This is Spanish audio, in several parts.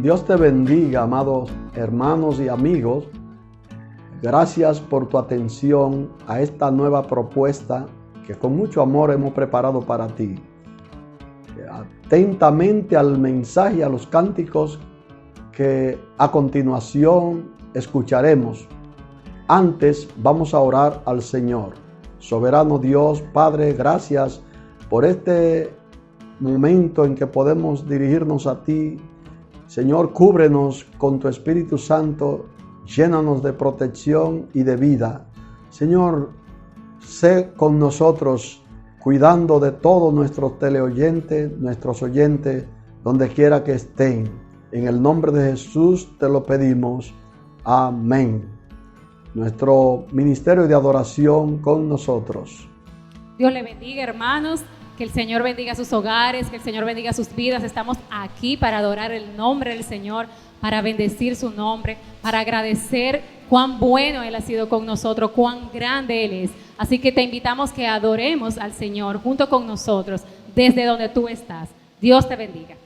Dios te bendiga, amados hermanos y amigos. Gracias por tu atención a esta nueva propuesta que con mucho amor hemos preparado para ti. Atentamente al mensaje y a los cánticos que a continuación escucharemos. Antes vamos a orar al Señor. Soberano Dios, Padre, gracias por este momento en que podemos dirigirnos a ti. Señor, cúbrenos con tu Espíritu Santo, llénanos de protección y de vida. Señor, sé con nosotros, cuidando de todos nuestros teleoyentes, nuestros oyentes, donde quiera que estén. En el nombre de Jesús te lo pedimos. Amén. Nuestro ministerio de adoración con nosotros. Dios le bendiga, hermanos. Que el Señor bendiga sus hogares, que el Señor bendiga sus vidas. Estamos aquí para adorar el nombre del Señor, para bendecir su nombre, para agradecer cuán bueno Él ha sido con nosotros, cuán grande Él es. Así que te invitamos que adoremos al Señor junto con nosotros desde donde tú estás. Dios te bendiga.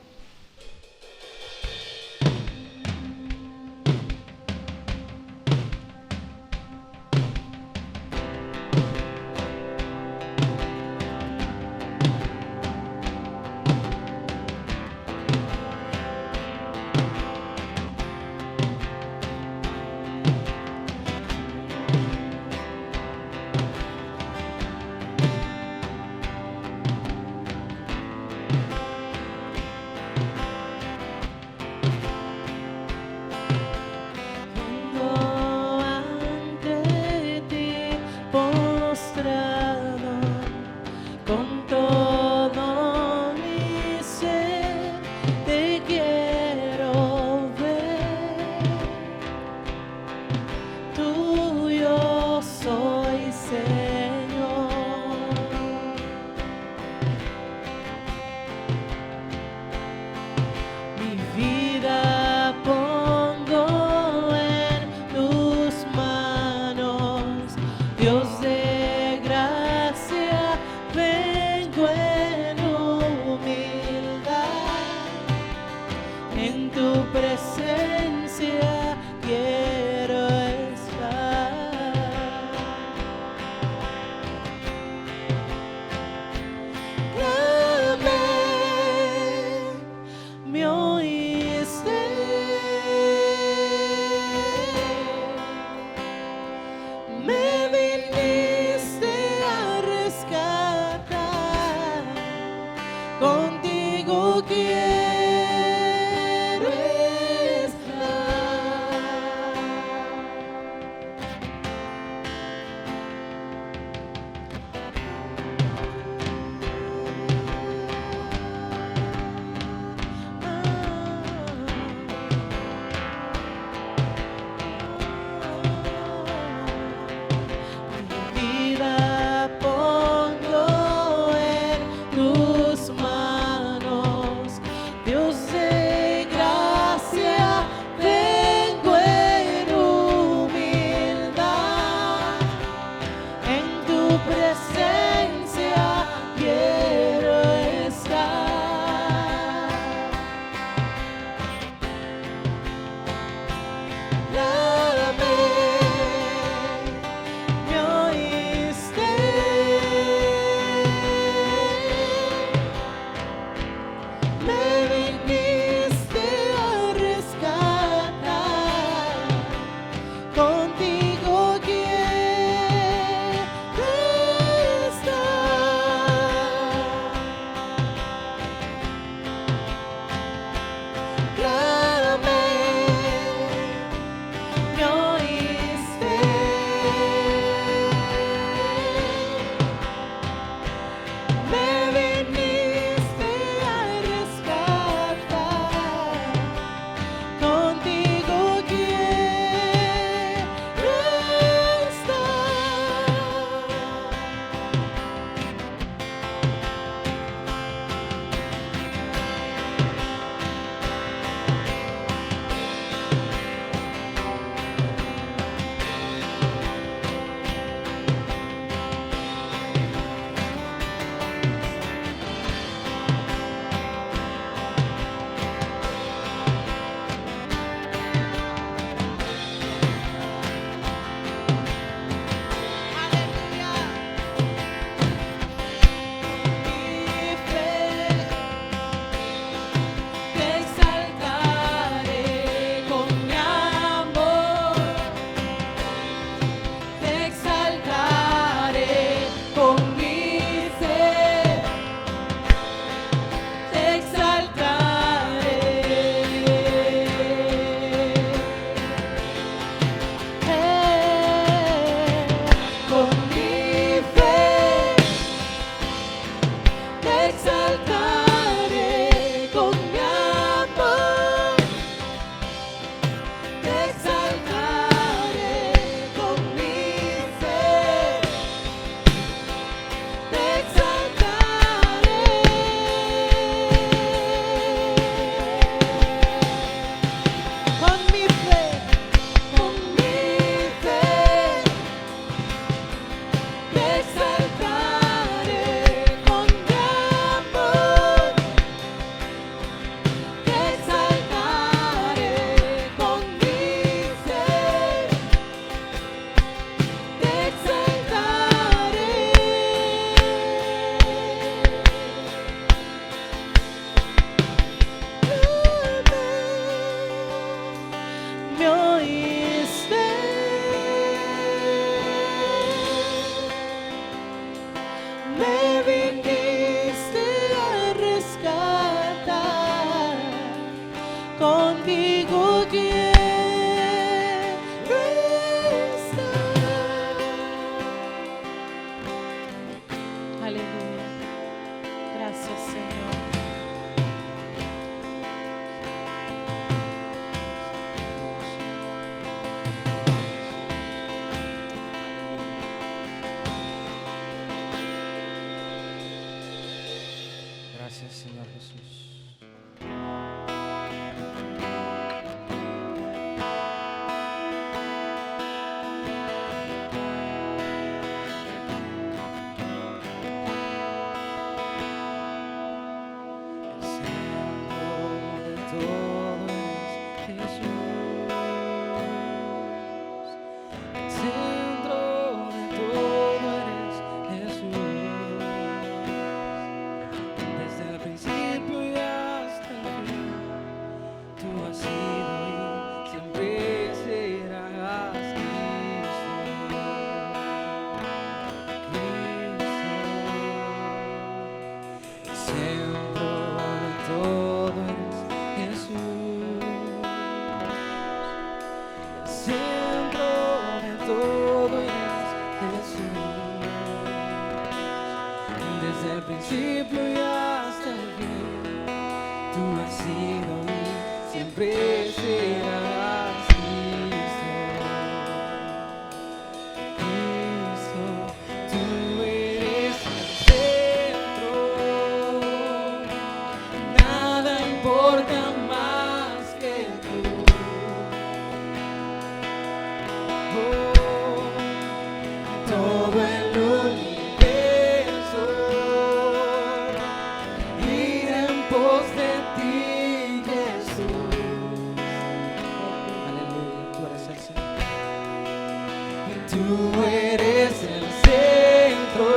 Tú eres el centro,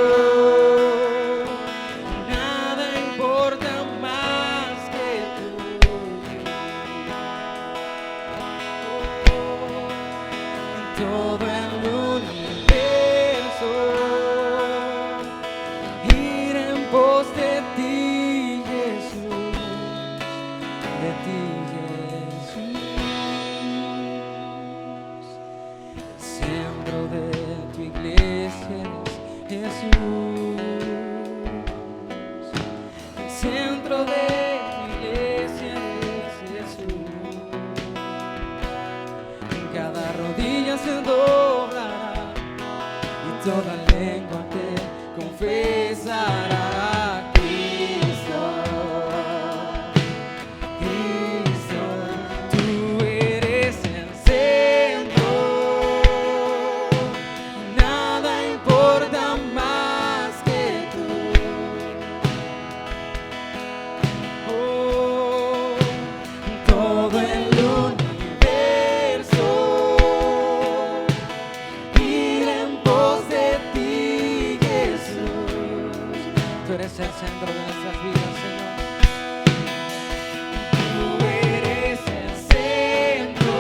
nada importa más que tú. Todo el universo gira en pos de ti, Jesús, de ti, Jesús. El centro de tu iglesia es Jesús. El centro de tu iglesia es Jesús. Cada rodilla se doblará y toda lengua te confesará. Cristo, Cristo, tú eres el centro, nada importa más que tú. Oh, todo el universo gira en pos de ti, Jesús. Tú eres el centro de nuestras vidas, Señor. Tú eres el centro,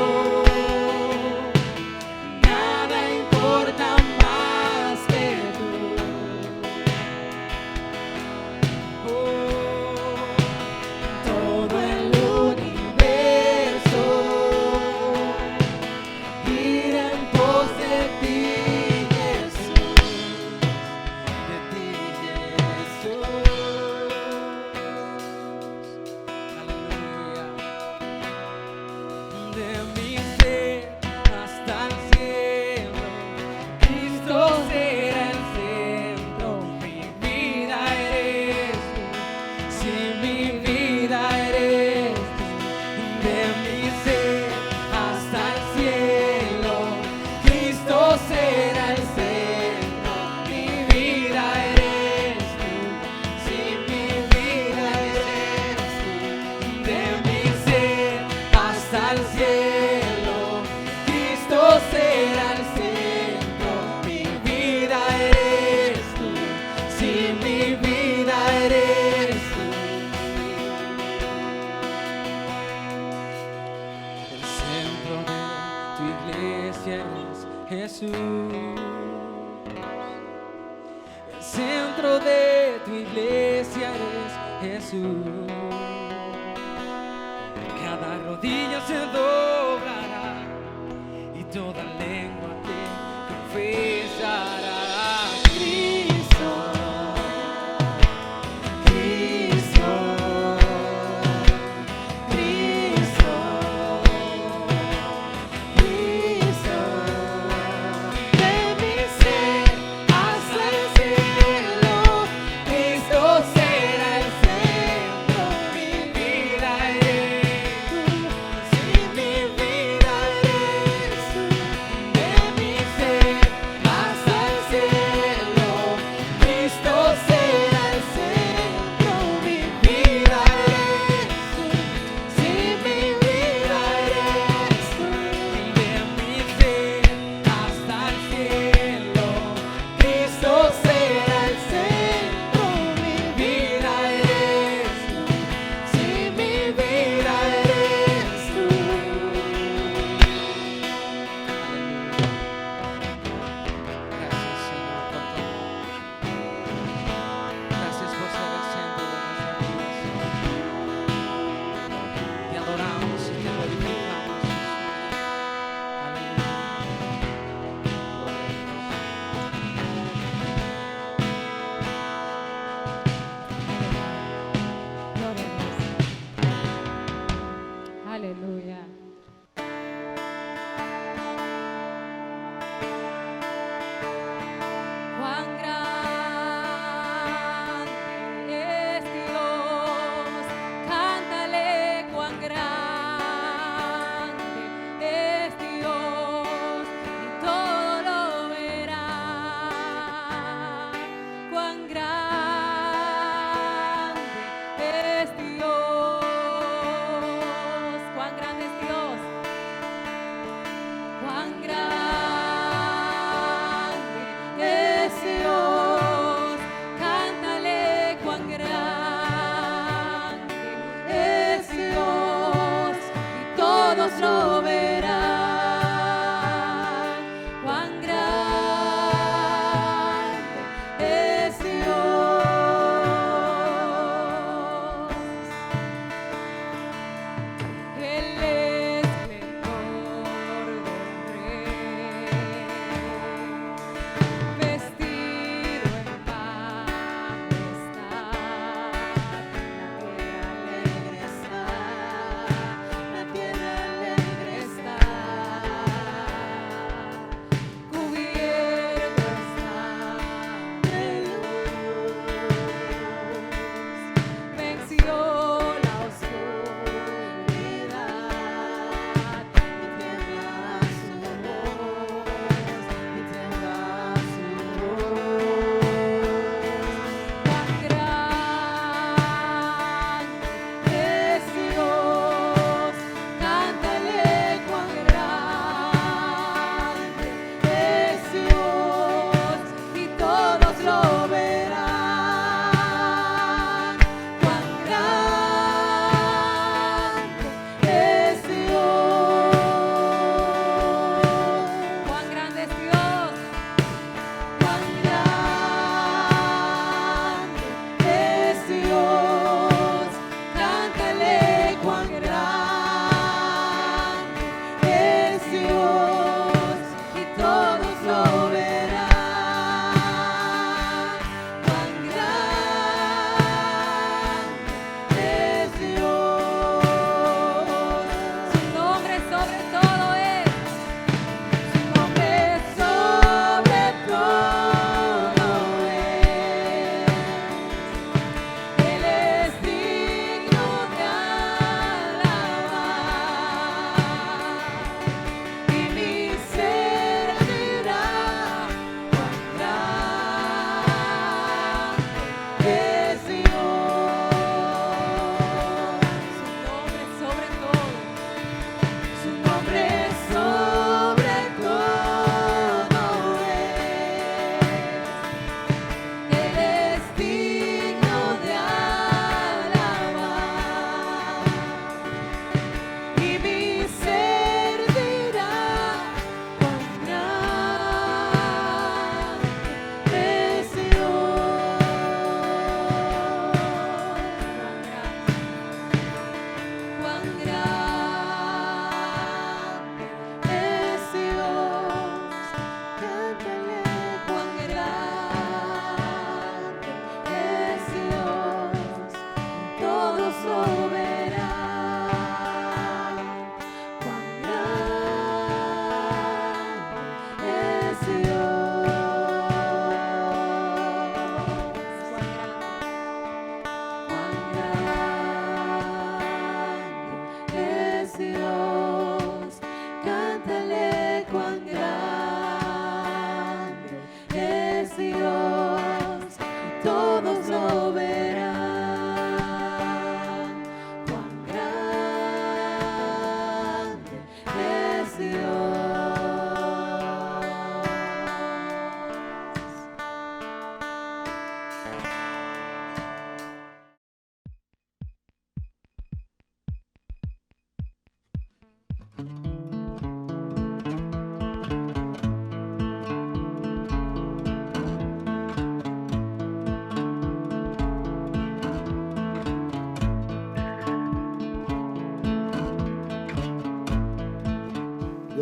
nada importa más que tú. Oh, todo el universo gira en pos de ti, Jesús, de ti, Jesús. Aleluya. De mi ser hasta el cielo, Cristo será el centro. Mi vida eres tú, si mi vida eres tú. De mi ser hasta el cielo, Cristo será el centro. Mi vida eres tú, si mi vida eres tú. De mi ser hasta el cielo, Cristo será el centro. Mi vida eres tú, si mi vida eres tú. El centro de tu iglesia es Jesús. El centro de tu iglesia es Jesús. Cada rodilla se doblará y toda lengua te confesará. Cristo, Cristo, Cristo, Cristo. De mi ser hasta el cielo, Cristo será el centro. Mi vida eres tú, si mi vida eres tú.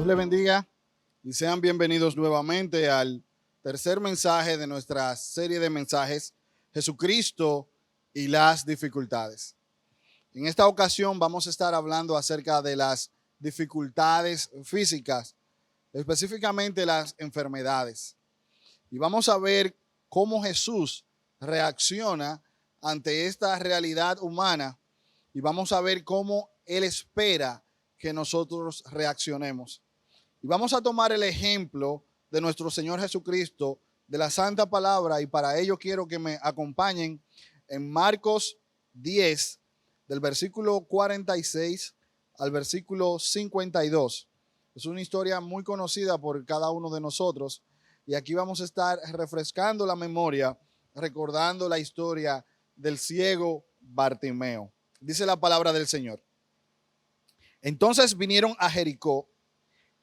le bendiga y sean bienvenidos nuevamente al tercer mensaje de nuestra serie de mensajes, Jesucristo y las dificultades. En esta ocasión vamos a estar hablando acerca de las dificultades físicas, específicamente las enfermedades. Y vamos a ver cómo Jesús reacciona ante esta realidad humana y vamos a ver cómo Él espera que nosotros reaccionemos. Y vamos a tomar el ejemplo de nuestro Señor Jesucristo, de la Santa Palabra, y para ello quiero que me acompañen en Marcos 10, del versículo 46 al versículo 52. Es una historia muy conocida por cada uno de nosotros y aquí vamos a estar refrescando la memoria, recordando la historia del ciego Bartimeo. Dice la palabra del Señor. Entonces vinieron a Jericó,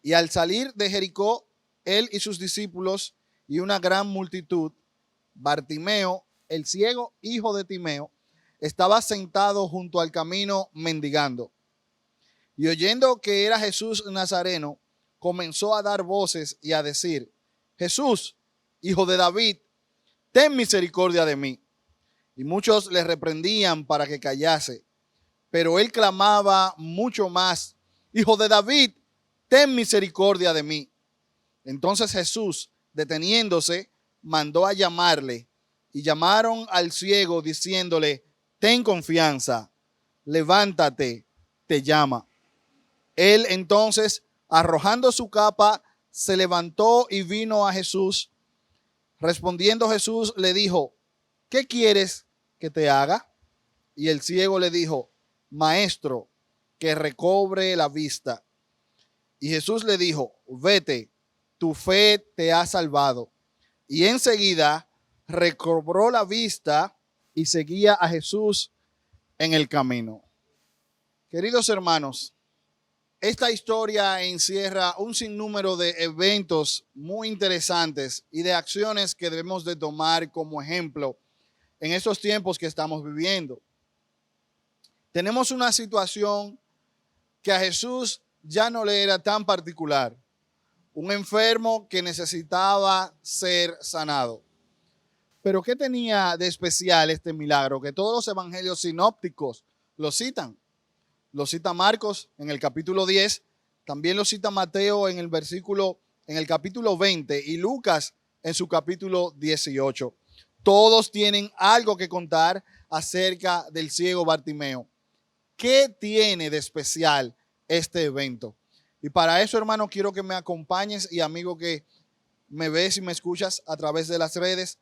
y al salir de Jericó, él y sus discípulos y una gran multitud, Bartimeo, el ciego hijo de Timeo, estaba sentado junto al camino mendigando. Y oyendo que era Jesús Nazareno, comenzó a dar voces y a decir: Jesús, hijo de David, ten misericordia de mí. Y muchos le reprendían para que callase. Pero él clamaba mucho más: Hijo de David, ten misericordia de mí. Entonces Jesús, deteniéndose, mandó a llamarle. Y llamaron al ciego diciéndole: ten confianza, levántate, te llama. Él entonces, arrojando su capa, se levantó y vino a Jesús. Respondiendo Jesús le dijo: ¿qué quieres que te haga? Y el ciego le dijo: Maestro, que recobre la vista. Y Jesús le dijo: vete, tu fe te ha salvado. Y enseguida recobró la vista y seguía a Jesús en el camino. Queridos hermanos, esta historia encierra un sinnúmero de eventos muy interesantes y de acciones que debemos de tomar como ejemplo en estos tiempos que estamos viviendo. Tenemos una situación que a Jesús ya no le era tan particular. Un enfermo que necesitaba ser sanado. Pero ¿qué tenía de especial este milagro? Que todos los evangelios sinópticos lo citan. Lo cita Marcos en el capítulo 10, también lo cita Mateo en el capítulo 20 y Lucas en su capítulo 18. Todos tienen algo que contar acerca del ciego Bartimeo. ¿Qué tiene de especial este evento? Y para eso, hermano, quiero que me acompañes y amigo que me ves y me escuchas a través de las redes,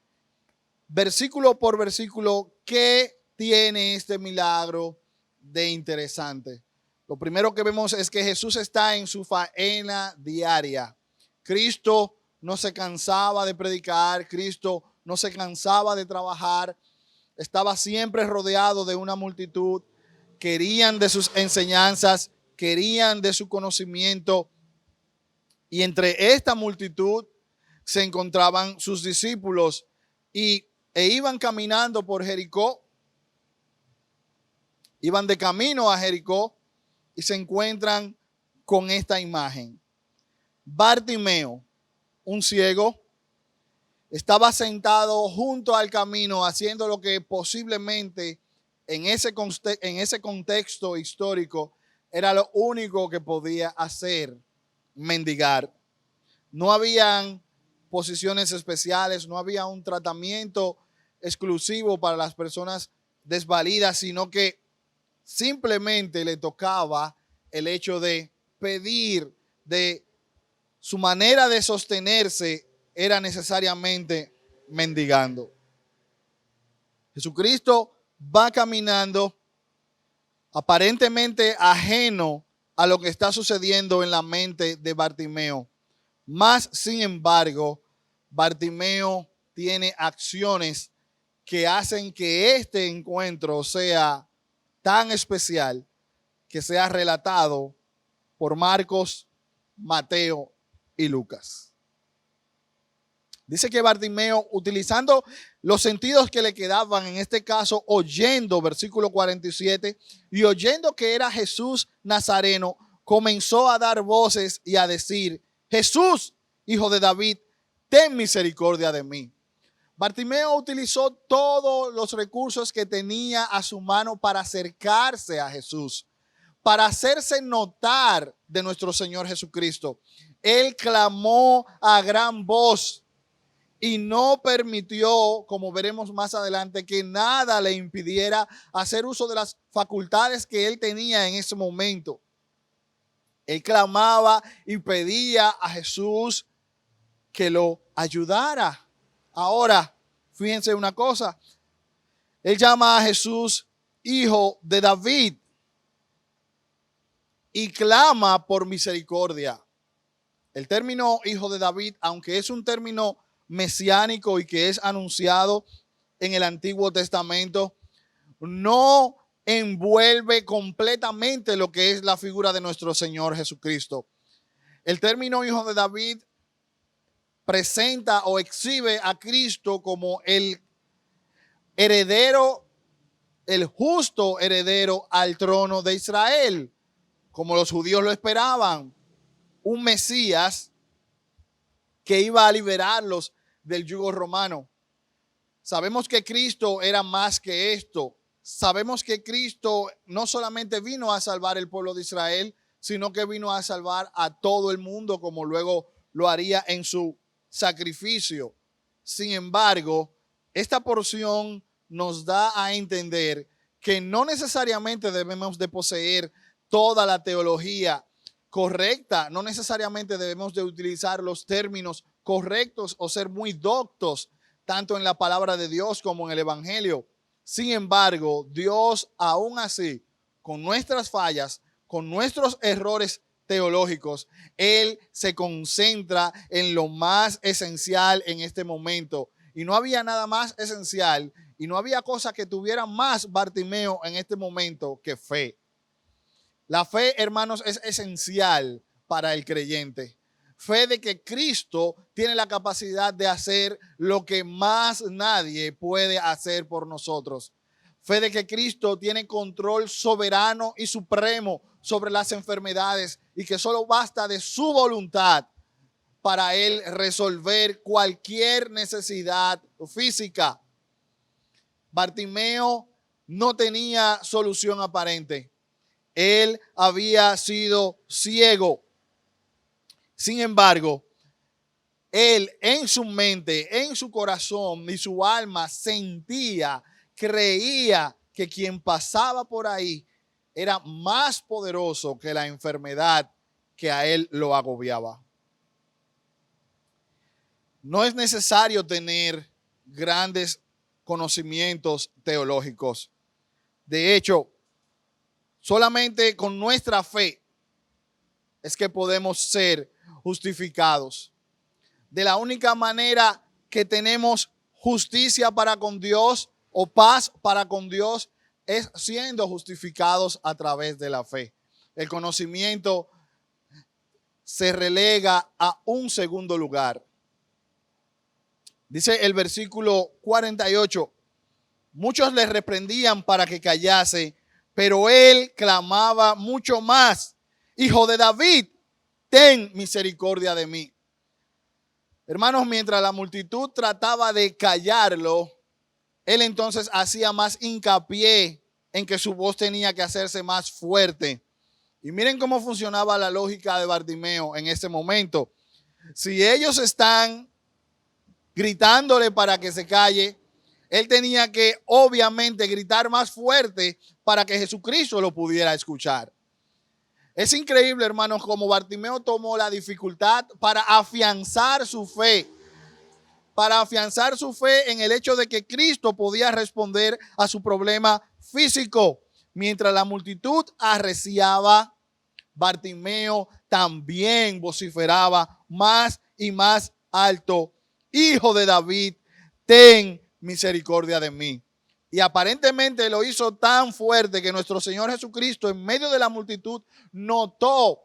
versículo por versículo, ¿qué tiene este milagro de interesante? Lo primero que vemos es que Jesús está en su faena diaria. Cristo no se cansaba de predicar, Cristo no se cansaba de trabajar, estaba siempre rodeado de una multitud. Querían de sus enseñanzas, querían de su conocimiento. Y entre esta multitud se encontraban sus discípulos e iban caminando por Jericó. Iban de camino a Jericó y se encuentran con esta imagen. Bartimeo, un ciego, estaba sentado junto al camino haciendo lo que posiblemente en ese contexto histórico era lo único que podía hacer: mendigar. No habían posiciones especiales, no había un tratamiento exclusivo para las personas desvalidas, sino que simplemente le tocaba el hecho de pedir, de su manera de sostenerse era necesariamente mendigando. Jesucristo va caminando aparentemente ajeno a lo que está sucediendo en la mente de Bartimeo. Más sin embargo, Bartimeo tiene acciones que hacen que este encuentro sea tan especial, que sea relatado por Marcos, Mateo y Lucas. Dice que Bartimeo, utilizando los sentidos que le quedaban, en este caso oyendo, versículo 47, y oyendo que era Jesús Nazareno, comenzó a dar voces y a decir: Jesús, hijo de David, ten misericordia de mí. Bartimeo utilizó todos los recursos que tenía a su mano para acercarse a Jesús, para hacerse notar de nuestro Señor Jesucristo. Él clamó a gran voz y no permitió, como veremos más adelante, que nada le impidiera hacer uso de las facultades que él tenía en ese momento. Él clamaba y pedía a Jesús que lo ayudara. Ahora, fíjense una cosa. Él llama a Jesús hijo de David y clama por misericordia. El término hijo de David, aunque es un término mesiánico y que es anunciado en el Antiguo Testamento, no envuelve completamente lo que es la figura de nuestro Señor Jesucristo. El término hijo de David presenta o exhibe a Cristo como el heredero, el justo heredero al trono de Israel, como los judíos lo esperaban, un Mesías que iba a liberarlos del yugo romano. Sabemos que Cristo era más que esto. Sabemos que Cristo no solamente vino a salvar el pueblo de Israel, sino que vino a salvar a todo el mundo, como luego lo haría en su sacrificio. Sin embargo, esta porción nos da a entender que no necesariamente debemos de poseer toda la teología correcta, no necesariamente debemos de utilizar los términos correctos o ser muy doctos, tanto en la palabra de Dios como en el Evangelio. Sin embargo, Dios, aún así, con nuestras fallas, con nuestros errores teológicos, Él se concentra en lo más esencial en este momento. Y no había nada más esencial y no había cosa que tuviera más Bartimeo en este momento que fe. La fe, hermanos, es esencial para el creyente. Fe de que Cristo tiene la capacidad de hacer lo que más nadie puede hacer por nosotros. Fe de que Cristo tiene control soberano y supremo sobre las enfermedades y que solo basta de su voluntad para Él resolver cualquier necesidad física. Bartimeo no tenía solución aparente. Él había sido ciego. Sin embargo, él en su mente, en su corazón y su alma sentía, creía que quien pasaba por ahí era más poderoso que la enfermedad que a él lo agobiaba. No es necesario tener grandes conocimientos teológicos. De hecho, solamente con nuestra fe es que podemos ser justificados. De la única manera que tenemos justicia para con Dios o paz para con Dios es siendo justificados a través de la fe. El conocimiento se relega a un segundo lugar. Dice el versículo 48, muchos le reprendían para que callase, pero él clamaba mucho más: Hijo de David, ten misericordia de mí. Hermanos, mientras la multitud trataba de callarlo, él entonces hacía más hincapié en que su voz tenía que hacerse más fuerte. Y miren cómo funcionaba la lógica de Bartimeo en ese momento. Si ellos están gritándole para que se calle, él tenía que obviamente gritar más fuerte para que Jesucristo lo pudiera escuchar. Es increíble, hermanos, cómo Bartimeo tomó la dificultad para afianzar su fe. Para afianzar su fe en el hecho de que Cristo podía responder a su problema físico. Mientras la multitud arreciaba, Bartimeo también vociferaba más y más alto: Hijo de David, ten misericordia de mí. Y aparentemente lo hizo tan fuerte que nuestro Señor Jesucristo, en medio de la multitud, notó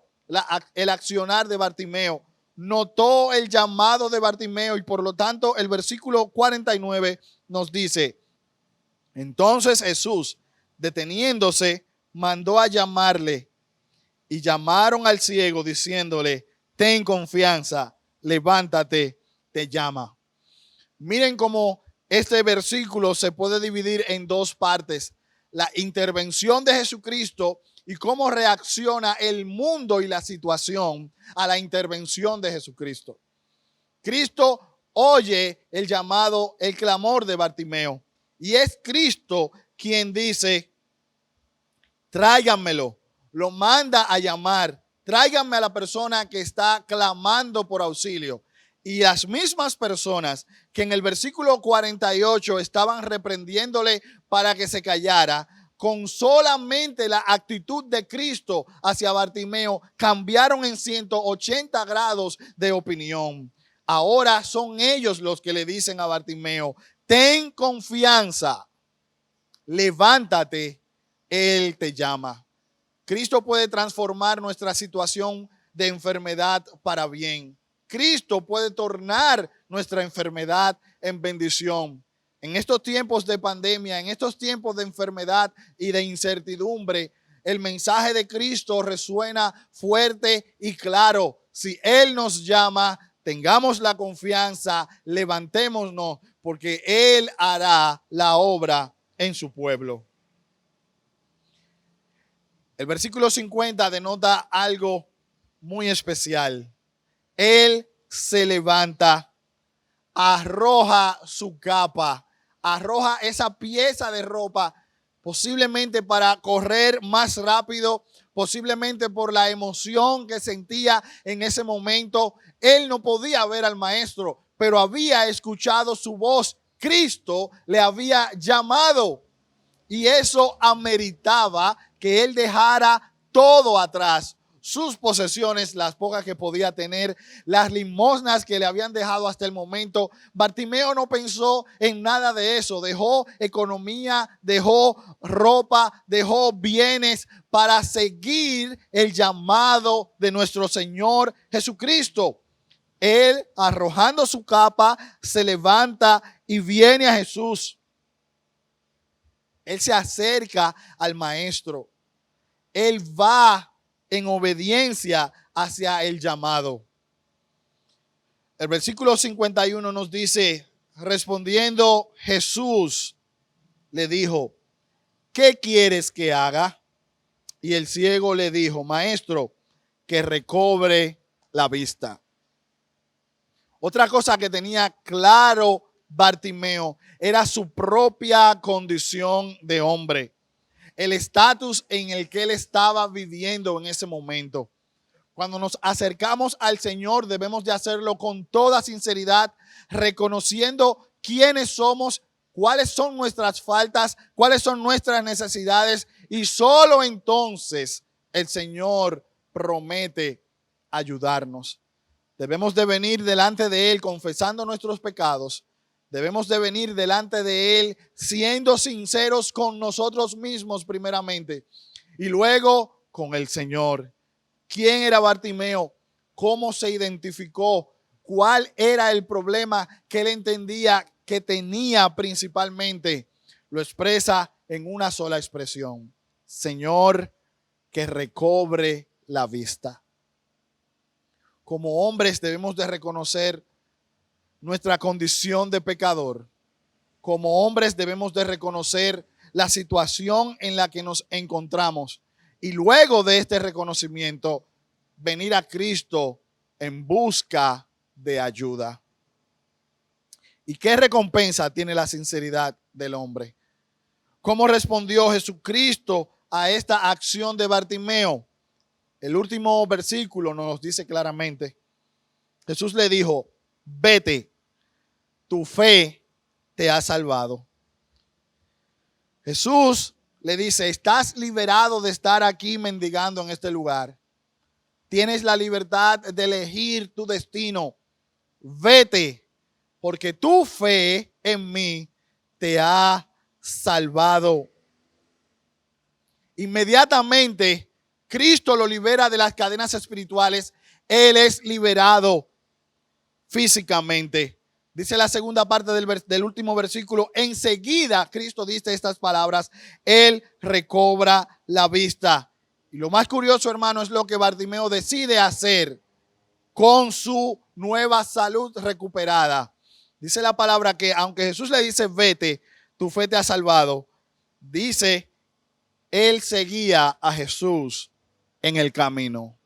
el accionar de Bartimeo, notó el llamado de Bartimeo, y por lo tanto el versículo 49 nos dice: entonces Jesús, deteniéndose, mandó a llamarle, y llamaron al ciego diciéndole, ten confianza, levántate, te llama. Miren cómo este versículo se puede dividir en dos partes. La intervención de Jesucristo y cómo reacciona el mundo y la situación a la intervención de Jesucristo. Cristo oye el llamado, el clamor de Bartimeo. Y es Cristo quien dice, tráiganmelo. Lo manda a llamar. Tráiganme a la persona que está clamando por auxilio. Y las mismas personas que en el versículo 48 estaban reprendiéndole para que se callara, con solamente la actitud de Cristo hacia Bartimeo, cambiaron en 180 grados de opinión. Ahora son ellos los que le dicen a Bartimeo, ten confianza, levántate, Él te llama. Cristo puede transformar nuestra situación de enfermedad para bien. Cristo puede tornar nuestra enfermedad en bendición. En estos tiempos de pandemia, en estos tiempos de enfermedad y de incertidumbre, el mensaje de Cristo resuena fuerte y claro. Si Él nos llama, tengamos la confianza, levantémonos, porque Él hará la obra en su pueblo. El versículo 50 denota algo muy especial. Él se levanta, arroja su capa, arroja esa pieza de ropa, posiblemente para correr más rápido, posiblemente por la emoción que sentía en ese momento. Él no podía ver al maestro, pero había escuchado su voz. Cristo le había llamado y eso ameritaba que él dejara todo atrás. Sus posesiones, las pocas que podía tener, las limosnas que le habían dejado hasta el momento. Bartimeo no pensó en nada de eso. Dejó economía, dejó ropa, dejó bienes para seguir el llamado de nuestro Señor Jesucristo. Él, arrojando su capa, se levanta y viene a Jesús. Él se acerca al maestro. Él va en obediencia hacia el llamado. El versículo 51 nos dice, respondiendo Jesús le dijo, ¿qué quieres que haga? Y el ciego le dijo, maestro, que recobre la vista. Otra cosa que tenía claro Bartimeo era su propia condición de hombre. El estatus en el que él estaba viviendo en ese momento. Cuando nos acercamos al Señor debemos de hacerlo con toda sinceridad, reconociendo quiénes somos, cuáles son nuestras faltas, cuáles son nuestras necesidades, y solo entonces el Señor promete ayudarnos. Debemos de venir delante de Él confesando nuestros pecados. Debemos de venir delante de Él siendo sinceros con nosotros mismos primeramente y luego con el Señor. ¿Quién era Bartimeo? ¿Cómo se identificó? ¿Cuál era el problema que él entendía que tenía principalmente? Lo expresa en una sola expresión. Señor, que recobre la vista. Como hombres debemos de reconocer nuestra condición de pecador. Como hombres debemos de reconocer la situación en la que nos encontramos y luego de este reconocimiento venir a Cristo en busca de ayuda. ¿Y qué recompensa tiene la sinceridad del hombre? ¿Cómo respondió Jesucristo a esta acción de Bartimeo? El último versículo nos dice claramente. Jesús le dijo, vete, tu fe te ha salvado. Jesús le dice, estás liberado de estar aquí mendigando en este lugar. Tienes la libertad de elegir tu destino. Vete, porque tu fe en mí te ha salvado. Inmediatamente, Cristo lo libera de las cadenas espirituales. Él es liberado físicamente. Dice la segunda parte del último versículo. Enseguida Cristo dice estas palabras. Él recobra la vista. Y lo más curioso, hermano, es lo que Bartimeo decide hacer con su nueva salud recuperada. Dice la palabra que aunque Jesús le dice, vete, tu fe te ha salvado, dice, él seguía a Jesús en el camino.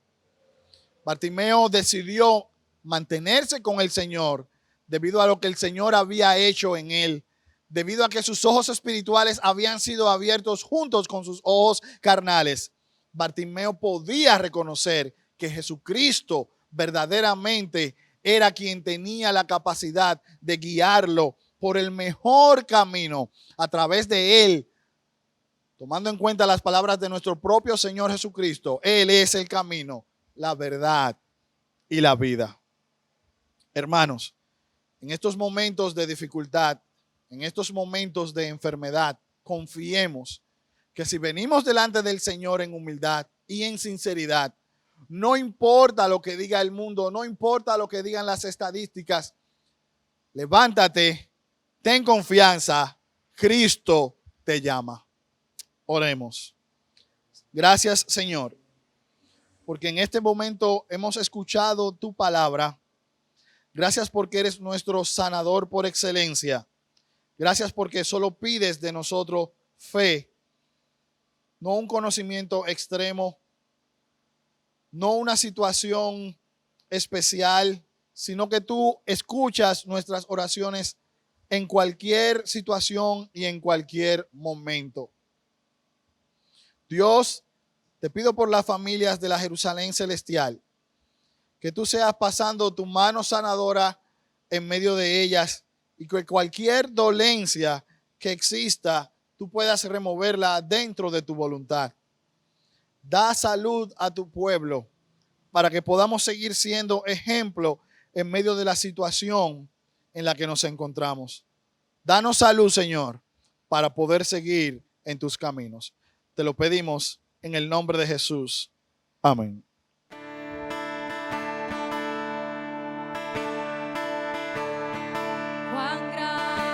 Bartimeo decidió mantenerse con el Señor debido a lo que el Señor había hecho en él, debido a que sus ojos espirituales habían sido abiertos juntos con sus ojos carnales. Bartimeo podía reconocer que Jesucristo verdaderamente era quien tenía la capacidad de guiarlo por el mejor camino a través de él. Tomando en cuenta las palabras de nuestro propio Señor Jesucristo, Él es el camino, la verdad y la vida. Hermanos, en estos momentos de dificultad, en estos momentos de enfermedad, confiemos que si venimos delante del Señor en humildad y en sinceridad, no importa lo que diga el mundo, no importa lo que digan las estadísticas, levántate, ten confianza, Cristo te llama. Oremos. Gracias, Señor, porque en este momento hemos escuchado tu palabra. Gracias porque eres nuestro sanador por excelencia. Gracias porque solo pides de nosotros fe, no un conocimiento extremo, no una situación especial, sino que tú escuchas nuestras oraciones en cualquier situación y en cualquier momento. Dios, te pido por las familias de la Jerusalén celestial, que tú seas pasando tu mano sanadora en medio de ellas y que cualquier dolencia que exista, tú puedas removerla dentro de tu voluntad. Da salud a tu pueblo para que podamos seguir siendo ejemplo en medio de la situación en la que nos encontramos. Danos salud, Señor, para poder seguir en tus caminos. Te lo pedimos en el nombre de Jesús. Amén. Cuán grande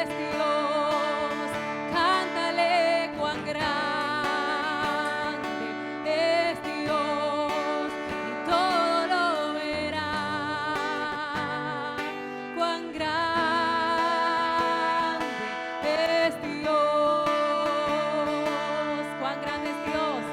es Dios, cántale cuán grande es Dios, y todo lo verá. Cuán grande es Dios, cuán grande es Dios.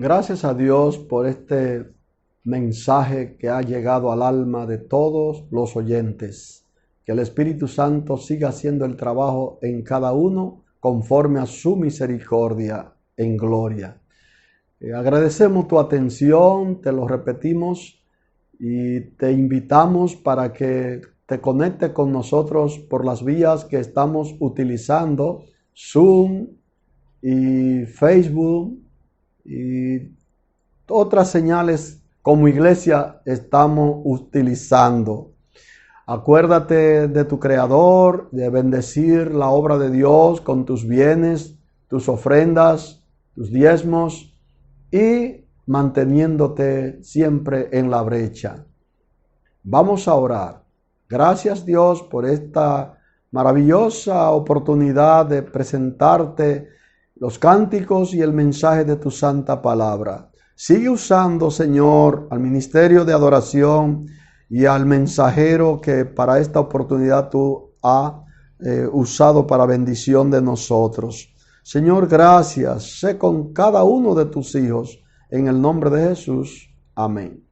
Gracias a Dios por este mensaje que ha llegado al alma de todos los oyentes. Que el Espíritu Santo siga haciendo el trabajo en cada uno conforme a su misericordia en gloria. Agradecemos tu atención, te lo repetimos y te invitamos para que te conectes con nosotros por las vías que estamos utilizando, Zoom y Facebook y otras señales como iglesia estamos utilizando. Acuérdate de tu Creador, de bendecir la obra de Dios con tus bienes, tus ofrendas, tus diezmos y manteniéndote siempre en la brecha. Vamos a orar. Gracias Dios por esta maravillosa oportunidad de presentarte los cánticos y el mensaje de tu santa palabra. Sigue usando, Señor, al ministerio de adoración y al mensajero que para esta oportunidad tú has usado para bendición de nosotros. Señor, gracias. Sé con cada uno de tus hijos. En el nombre de Jesús. Amén.